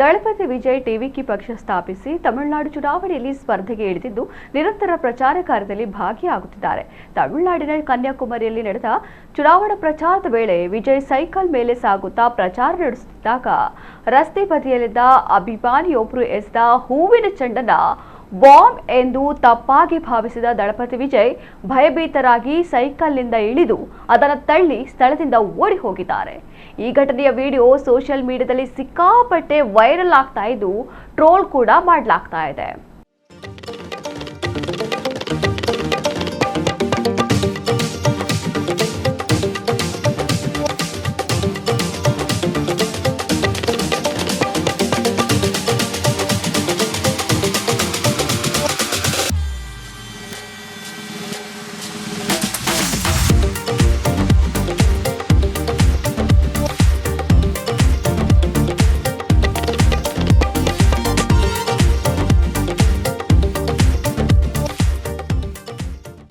ದಳಪತಿ Vijay TVK ಪಕ್ಷ ಸ್ಥಾಪಿಸಿ ತಮಿಳುನಾಡು ಚುನಾವಣೆಯಲ್ಲಿ ಸ್ಪರ್ಧೆಗೆ ಇಳಿದಿದ್ದು ನಿರಂತರ ಪ್ರಚಾರ ಕಾರ್ಯದಲ್ಲಿ ಭಾಗಿಯಾಗುತ್ತಿದ್ದಾರೆ. ತಮಿಳುನಾಡಿನ ಕನ್ಯಾಕುಮಾರಿಯಲ್ಲಿ ನಡೆದ ಚುನಾವಣಾ ಪ್ರಚಾರದ ವೇಳೆ ವಿಜಯ್ ಸೈಕಲ್ ಮೇಲೆ ಸಾಗುತ್ತಾ ಪ್ರಚಾರ ನಡೆಸುತ್ತಿದ್ದಾಗ ರಸ್ತೆ ಬದಿಯಲ್ಲಿದ್ದ ಅಭಿಮಾನಿಯೊಬ್ಬರು ಎಸೆದ ಹೂವಿನ ಚೆಂಡನ್ನ ಬಾಂಬ್ ಎಂದು ತಪ್ಪಾಗಿ ಭಾವಿಸಿದ ದಳಪತಿ ವಿಜಯ್ ಭಯಭೀತರಾಗಿ ಸೈಕಲ್ನಿಂದ ಇಳಿದು ಅದನ್ನು ತಳ್ಳಿ ಸ್ಥಳದಿಂದ ಓಡಿ ಹೋಗಿದ್ದಾರೆ. ಈ ಘಟನೆಯ ವಿಡಿಯೋ ಸೋಷಿಯಲ್ ಮೀಡಿಯಾದಲ್ಲಿ ಸಿಕ್ಕಾಪಟ್ಟೆ ವೈರಲ್ ಆಗ್ತಾ ಇದ್ದು ಟ್ರೋಲ್ ಕೂಡ ಮಾಡಲಾಗ್ತಾ ಇದೆ.